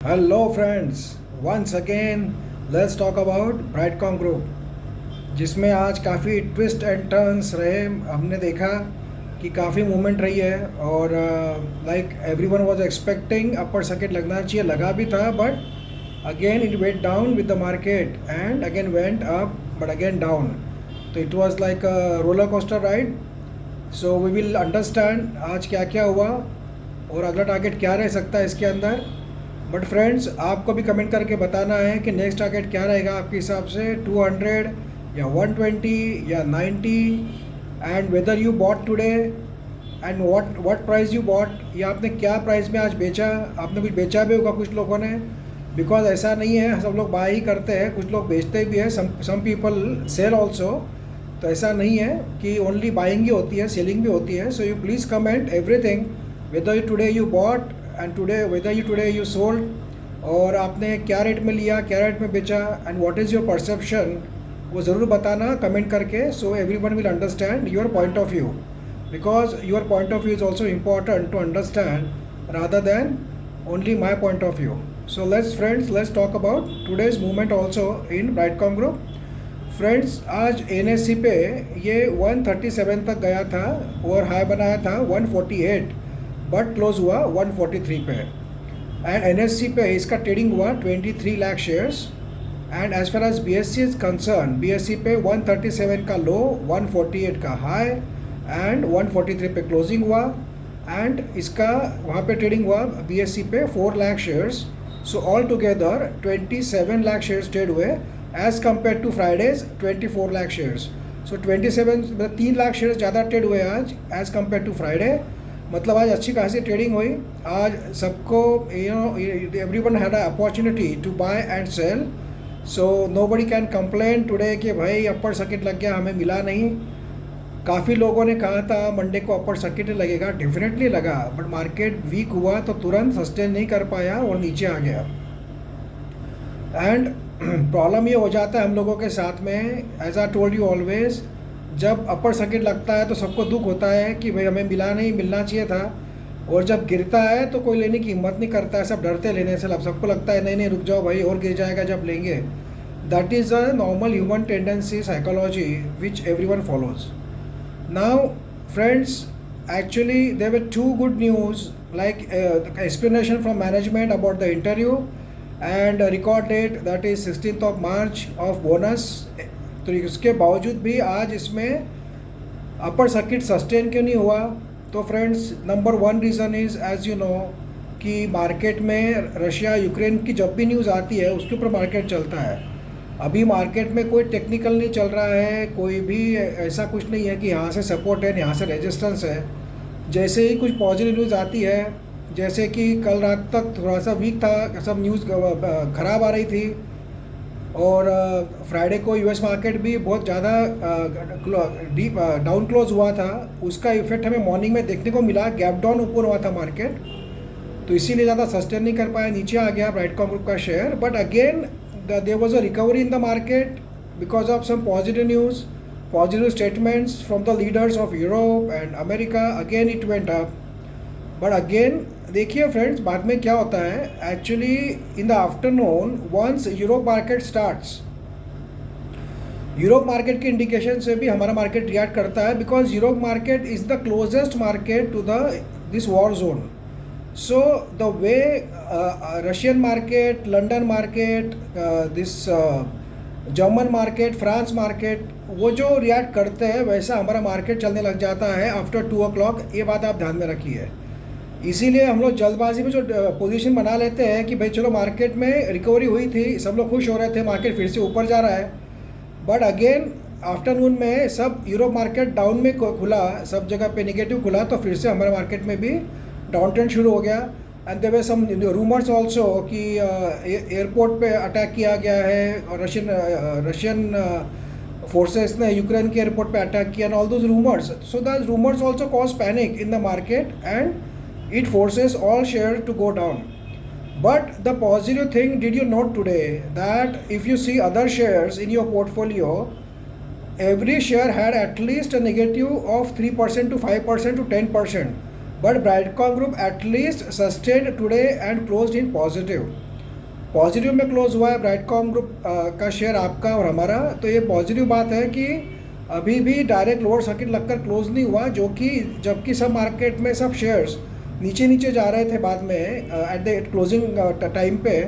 Hello friends, once again let's talk about Brightcom group, जिसमें आज काफ़ी ट्विस्ट एंड टर्न्स रहे। हमने देखा कि काफ़ी मूवमेंट रही है और like everyone was expecting upper circuit लगना चाहिए, लगा भी था, but again it went down with the market and again went up but again down. तो it was like a roller coaster ride. So we will understand आज क्या क्या हुआ और अगला टारगेट क्या रह सकता है इसके अंदर। बट फ्रेंड्स, आपको भी कमेंट करके बताना है कि नेक्स्ट टारगेट क्या रहेगा आपके हिसाब से, 200 या 120 या 90, and whether you bought today and what price you bought, या आपने क्या प्राइस में आज बेचा। आपने कुछ बेचा भी होगा कुछ लोगों ने, बिकॉज ऐसा नहीं है सब लोग बाय ही करते हैं, कुछ लोग बेचते भी हैं, सम पीपल सेल ऑल्सो। तो ऐसा नहीं है कि ओनली बाइंग ही होती है, सेलिंग भी होती है। So you please comment everything, whether you today you bought and today whether you today you sold, और आपने क्या रेट में लिया, क्या रेट में बेचा, and what is your perception, वो ज़रूर बताना कमेंट करके, so everyone will understand your point of view, because your point of view is also important to understand rather than only my point of view. So let's friends, let's talk about today's movement also in Brightcom group. Friends, आज NSC पे ये 137 तक गया था और high बनाया था 148, but close हुआ 143 पे। एंड एनएससी पे इसका ट्रेडिंग हुआ 23 lakh shares. And as far as BSC is concerned, BSC पे 137 का लो, 148 का हाई एंड 143 पे क्लोजिंग हुआ। एंड इसका वहाँ पे ट्रेडिंग हुआ बीएससी पे 4 lakh shares. So all together 27 lakh shares trade हुए as compare to Friday's 24 lakh shares. So 27 मतलब 3 लाख शेयर्स ज़्यादा ट्रेड हुए आज एज कम्पेयर टू फ्राइडे। मतलब आज अच्छी खासी ट्रेडिंग हुई। आज सबको everyone had a opportunity to buy and sell, so nobody can complain today कि भाई अपर सर्किट लग गया, हमें मिला नहीं। काफ़ी लोगों ने कहा था मंडे को अपर सर्किट लगेगा, डेफिनेटली लगा, बट मार्केट वीक हुआ तो तुरंत सस्टेन नहीं कर पाया और नीचे आ गया। एंड प्रॉब्लम ये हो जाता है हम लोगों के साथ में, as I told you always, जब अपर सर्किट लगता है तो सबको दुख होता है कि भाई हमें मिला नहीं, मिलना चाहिए था। और जब गिरता है तो कोई लेने की हिम्मत नहीं करता है, सब डरते लेने से। अब सबको लगता है नहीं नहीं रुक जाओ भाई, और गिर जाएगा जब लेंगे। That is a normal human tendency, psychology which everyone follows. Now friends, actually there were two good news, like explanation from management about the interview and a record date, that is 16th of March of bonus। तो इसके बावजूद भी आज इसमें upper circuit sustain क्यों नहीं हुआ? तो friends, number one reason is, as you know, कि मार्केट में रशिया यूक्रेन की जब भी न्यूज़ आती है उसके ऊपर मार्केट चलता है। अभी मार्केट में कोई टेक्निकल नहीं चल रहा है, कोई भी ऐसा कुछ नहीं है कि यहाँ से सपोर्ट है यहाँ से रेजिस्टेंस है। जैसे ही कुछ पॉजिटिव न्यूज़ आती है, जैसे कि कल रात तक थोड़ा सा वीक था, सब न्यूज़ ख़राब आ रही थी, और फ्राइडे को यूएस मार्केट भी बहुत ज़्यादा डाउन क्लोज हुआ था। उसका इफेक्ट हमें मॉर्निंग में देखने को मिला, गैप डाउन ऊपर हुआ था मार्केट, तो इसीलिए ज़्यादा सस्टेन नहीं कर पाया, नीचे आ गया ब्राइटकॉम ग्रुप का शेयर। But again there was a recovery in the market because of some positive news, positive statements from the leaders of Europe and America. Again it went up, but again देखिए friends, बाद में क्या होता है actually in the afternoon, once Europe market starts, Europe market के indication से भी हमारा मार्केट रिएक्ट करता है, because Europe market is the closest market to the this war zone. So the way Russian market, London market, this German market, France market, वो जो react करते हैं वैसा हमारा मार्केट चलने लग जाता है आफ्टर 2 o'clock। ये बात आप ध्यान में रखिए। इसीलिए हम लोग जल्दबाजी में जो पोजीशन बना लेते हैं कि भाई चलो मार्केट में रिकवरी हुई थी, सब लोग खुश हो रहे थे, मार्केट फिर से ऊपर जा रहा है, बट अगेन आफ्टरनून में सब यूरोप मार्केट डाउन में खुला, सब जगह पे नेगेटिव खुला, तो फिर से हमारे मार्केट में भी डाउन ट्रेंड शुरू हो गया। And there were some rumours also कि एयरपोर्ट पे अटैक किया गया है, और रशियन फोर्सेस ने यूक्रेन के एयरपोर्ट पे अटैक किया, and all those rumours. So that rumours also cause panic in the market and it forces all shares to go down. But the positive thing, did you note today that if you see other shares in your portfolio, every share had at least a negative of 3% to 5% to 10%, but Brightcom Group at least sustained today and closed in positive. Positive में close हुआ है Brightcom group का share आपका और हमारा। तो ये positive बात है कि अभी भी डायरेक्ट लोअर सर्किट लगकर क्लोज नहीं हुआ, जो कि जबकि सब मार्केट में सब शेयर्स नीचे नीचे जा रहे थे बाद में एट द क्लोजिंग टाइम पे,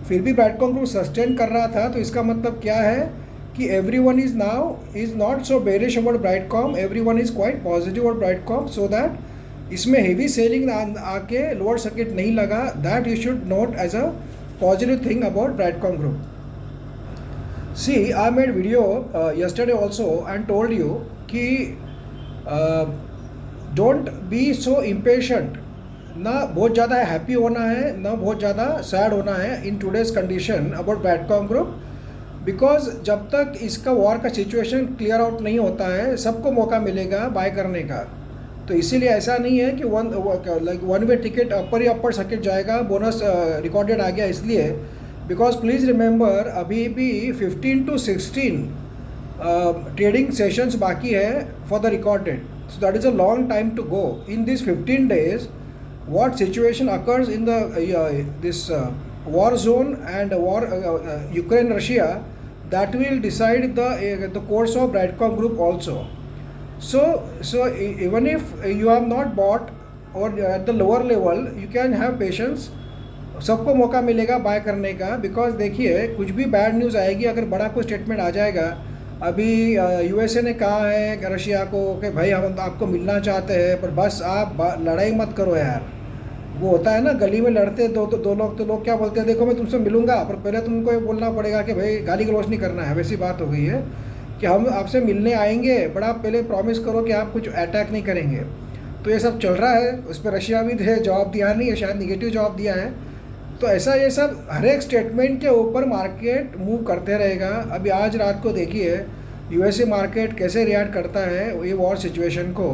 फिर भी ब्राइटकॉम ग्रुप सस्टेन कर रहा था। तो इसका मतलब क्या है कि every one is now is not so bearish about Brightcom, every one is quite positive about Brightcom, so that इसमें हेवी सेलिंग आके लोअर सर्किट नहीं लगा। That you should note as a positive thing about Brightcom Group. See, I made video yesterday also and told you कि don't be so impatient. ना बहुत ज़्यादा happy होना है, ना बहुत ज़्यादा सैड होना है in today's condition about Brightcom group, because जब तक इसका वॉर का सिचुएशन क्लियर आउट नहीं होता है सबको मौका मिलेगा बाय करने का। तो इसीलिए ऐसा नहीं है कि वन वे टिकट अपर ही अपर सर्किट जाएगा, बोनस रिकॉर्डेड आ गया इसलिए। बिकॉज प्लीज़ रिमेंबर अभी भी 15 to 16 ट्रेडिंग सेशंस बाकी है for the recorded, so that is a long time to go. In this 15 days what situation occurs in the this war zone and war Ukraine Russia, that will decide the course of Brightcom Group also. So even if you have not bought or at the lower level, you can have patience, सबको मौका मिलेगा bye करने का। Because देखिए कुछ भी bad news आएगी, अगर बड़ा कोई स्टेटमेंट आ जाएगा, अभी यूएसए ने कहा है रशिया को कि भाई हम आपको मिलना चाहते हैं, पर बस आप लड़ाई मत करो यार। वो होता है ना गली में लड़ते दो लोग, तो लोग क्या बोलते हैं, देखो मैं तुमसे मिलूंगा पर पहले तुमको ये बोलना पड़ेगा कि भाई गाली गलौज नहीं करना है। वैसी बात हो गई है कि हम आपसे मिलने आएंगे, बट आप पहले प्रॉमिस करो कि आप कुछ अटैक नहीं करेंगे। तो ये सब चल रहा है, उस पर रशिया भी जवाब दिया नहीं है, शायद निगेटिव जवाब दिया है। तो ऐसा ये सब हर एक स्टेटमेंट के ऊपर मार्केट मूव करते रहेगा। अभी आज रात को देखिए यूएसए मार्केट कैसे रिएक्ट करता है ये वॉर सिचुएशन को,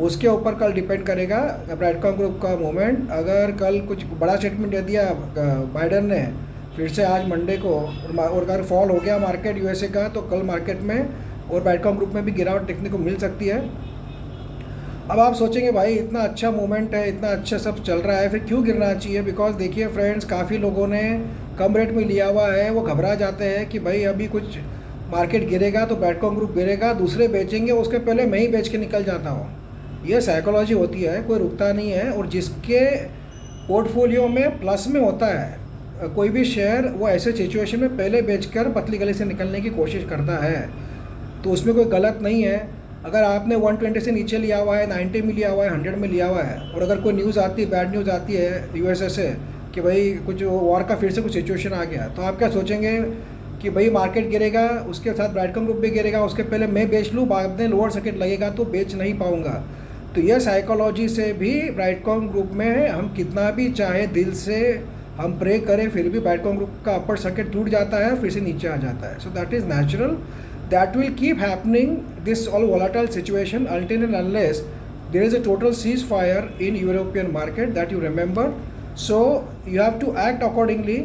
उसके ऊपर कल डिपेंड करेगा ब्राइटकॉम ग्रुप का मूवमेंट। अगर कल कुछ बड़ा स्टेटमेंट दे दिया बाइडन ने फिर से आज मंडे को, और अगर फॉल हो गया मार्केट यूएसए का, तो कल मार्केट में और ब्राइटकॉम ग्रुप में भी गिरावट देखने को मिल सकती है। अब आप सोचेंगे भाई इतना अच्छा मूवमेंट है, इतना अच्छा सब चल रहा है, फिर क्यों गिरना चाहिए। बिकॉज देखिए फ्रेंड्स, काफ़ी लोगों ने कम रेट में लिया हुआ है, वो घबरा जाते हैं कि भाई अभी कुछ मार्केट गिरेगा तो ब्राइटकॉम ग्रुप गिरेगा, दूसरे बेचेंगे, उसके पहले मैं ही बेच के निकल जाता हूँ। ये साइकोलॉजी होती है, कोई रुकता नहीं है। और जिसके पोर्टफोलियो में प्लस में होता है कोई भी शेयर, वो ऐसे सिचुएशन में पहले बेचकर पतली गली से निकलने की कोशिश करता है, तो उसमें कोई गलत नहीं है। अगर आपने 120 से नीचे लिया हुआ है, 90 में लिया हुआ है, 100 में लिया हुआ है, और अगर कोई न्यूज़ आती है, बैड न्यूज़ आती है यूएसए से कि भाई कुछ वॉर का फिर से कुछ सिचुएशन आ गया, तो आप क्या सोचेंगे कि भाई मार्केट गिरेगा, उसके साथ ब्राइटकॉम ग्रुप भी गिरेगा, उसके पहले मैं बेच लूँ, बाद में लोअर सर्किट लगेगा तो बेच नहीं पाऊँगा। तो यह साइकोलॉजी से भी ब्राइटकॉम ग्रुप में हम कितना भी चाहे दिल से हम प्रे करें, फिर भी ब्राइटकॉम ग्रुप का अपर सर्किट टूट जाता है, फिर से नीचे आ जाता है। सो that is natural, that will keep happening, this all volatile situation, until and unless there is a total ceasefire in European market, that you remember. So you have to act accordingly,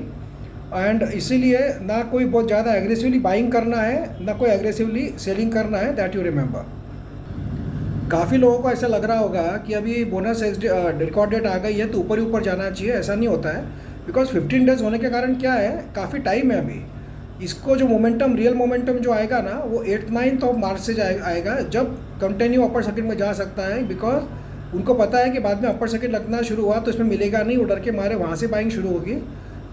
and इसीलिए ना कोई बहुत ज़्यादा aggressively buying करना है, ना कोई aggressively selling करना है, that you remember. काफ़ी लोगों को ऐसा लग रहा होगा कि अभी बोनस रिकॉर्ड डेट आ गई है तो ऊपर ही ऊपर जाना चाहिए, ऐसा नहीं होता है। बिकॉज 15 डेज होने के कारण क्या है, काफ़ी टाइम है अभी। इसको जो मोमेंटम, रियल मोमेंटम जो आएगा ना, वो 8-9 ऑफ मार्च से आएगा, जब कंटिन्यू अपर सर्किट में जा सकता है। बिकॉज उनको पता है कि बाद में अपर सर्किट लगना शुरू हुआ तो इसमें मिलेगा नहीं, वो डर के मारे वहाँ से बाइंग शुरू होगी।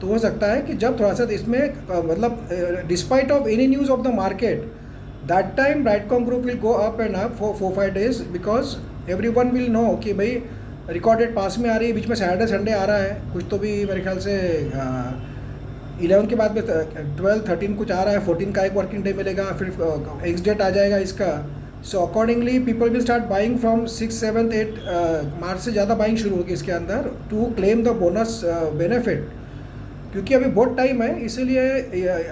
तो हो सकता है कि जब थोड़ा सा इसमें मतलब despite of any news of the market, that time Brightcom group will go up and up for 4-5 days, because everyone will know कि भाई रिकॉर्डेड पास में आ रही है, बीच में सैटरडे संडे आ रहा है, कुछ तो भी मेरे ख्याल से 11 के बाद में 12-13 कुछ आ रहा है, 14 का एक वर्किंग डे मिलेगा, फिर एक्स डेट आ जाएगा इसका। So accordingly people will start buying from 6, 7, 8 March से ज़्यादा बाइंग शुरू होगी इसके अंदर, to claim the bonus benefit. क्योंकि अभी बहुत टाइम है, इसीलिए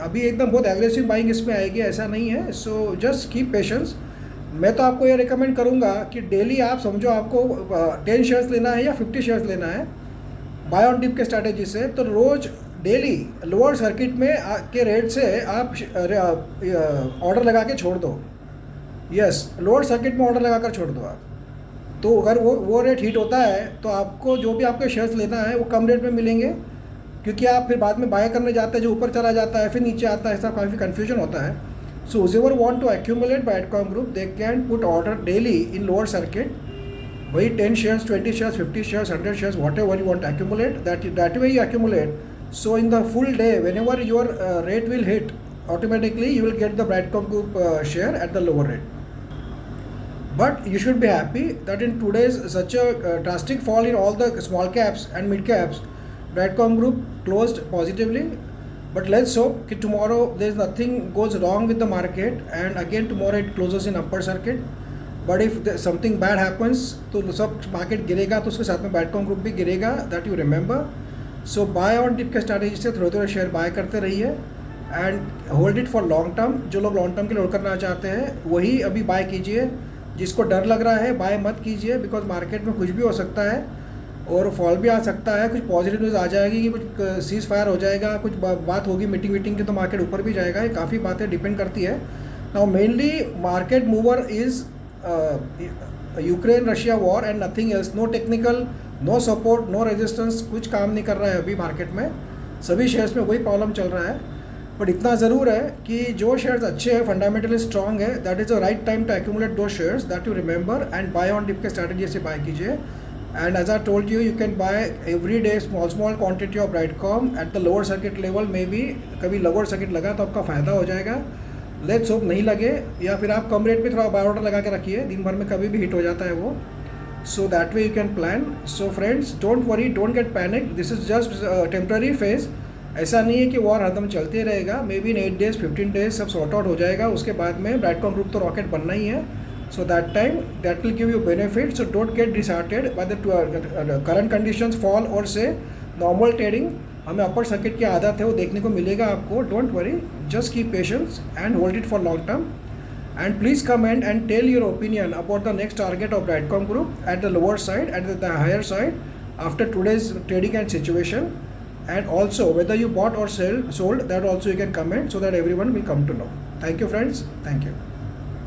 अभी एकदम बहुत एग्रेसिव बाइंग इसमें आएगी ऐसा नहीं है। So just keep patience. मैं तो आपको ये रिकमेंड करूँगा कि डेली आप समझो आपको 10 शेयर्स लेना है या 50 शेयर्स लेना है बाय ऑन डिप के स्ट्रैटेजी से, तो रोज़ डेली लोअर सर्किट में के रेट से आप ऑर्डर लगा के छोड़ दो। यस, लोअर सर्किट में ऑर्डर लगा कर छोड़ दो आप। तो अगर वो रेट हिट होता है तो आपको जो भी आपके शेयर्स लेना है वो कम रेट में मिलेंगे, क्योंकि आप फिर बाद में बाय करने जाते हैं, जो ऊपर चला जाता है फिर नीचे आता है, ऐसा काफ़ी कन्फ्यूजन होता है. सो whoever want to accumulate Brightcom Group, they can put order daily in lower circuit. वही 10 shares, 20 shares, 50 shares, 100 shares, whatever you want to accumulate, that way you accumulate. So in the full day, whenever your rate will hit, automatically you will get the Brightcom Group share at the lower rate. But you should be happy that in today's such a drastic fall in all the small caps and mid caps, Brightcom Group closed positively. But let's hope that tomorrow there is nothing goes wrong with the market and again tomorrow it closes in upper circuit. But if something bad happens तो सब market गिरेगा, तो उसके साथ में Brightcom Group भी गिरेगा, that you remember. So buy on dip के स्ट्रैटेजी से थोड़े थोड़े शेयर बाय करते रहिए and hold it for long term. जो लोग लॉन्ग टर्म के लिए होल्ड करना चाहते हैं वही अभी बाय कीजिए. जिसको डर लग रहा है बाय मत कीजिए, बिकॉज मार्केट में कुछ भी हो सकता है और फॉल भी आ सकता है. कुछ पॉजिटिव न्यूज़ आ जाएगी कि कुछ सीज फायर हो जाएगा, कुछ बात होगी मीटिंग की, तो मार्केट ऊपर भी जाएगा. ये काफ़ी बातें डिपेंड करती है. Now mainly market mover is Ukraine Russia war and nothing else. No technical, no support, no resistance, कुछ काम नहीं कर रहा है अभी मार्केट में. सभी शेयर्स में वही प्रॉब्लम चल रहा है. बट इतना ज़रूर है कि जो शेयर्स अच्छे हैं, फंडामेंटली स्ट्रॉन्ग है, that is the right time to accumulate दो shares, that you remember, and buy on dip के स्ट्रैटेजी से बाय कीजिए. And as I told you, you can buy every day small quantity of Brightcom at the lower circuit level. Maybe कभी lower circuit लगा तो आपका फ़ायदा हो जाएगा. Let's hope नहीं लगे, या फिर आप कम रेट पे थोड़ा बाय ऑर्डर लगा के रखिए, दिन भर में कभी भी हिट हो जाता है वो. So that way you can plan. So friends, don't worry, don't get panic. This is just temporary phase. ऐसा नहीं है कि वॉर हरदम चलते रहेगा. May be in 8 days 15 days सब सॉर्ट आउट हो जाएगा. उसके बाद में Brightcom Group तो रॉकेट बनना ही है. So that time that will give you benefit. So don't get disheartened by the current conditions fall or say normal trading. हमें अपर सर्किट की आदत है, वो देखने को मिलेगा आपको. Don't worry, just keep patience and hold it for long term. And please comment and tell your opinion about the next target of Brightcom Group at the lower side and at the higher side after today's trading and situation. And also whether you bought or sold, that also you can comment so that everyone will come to know. Thank you friends. Thank you.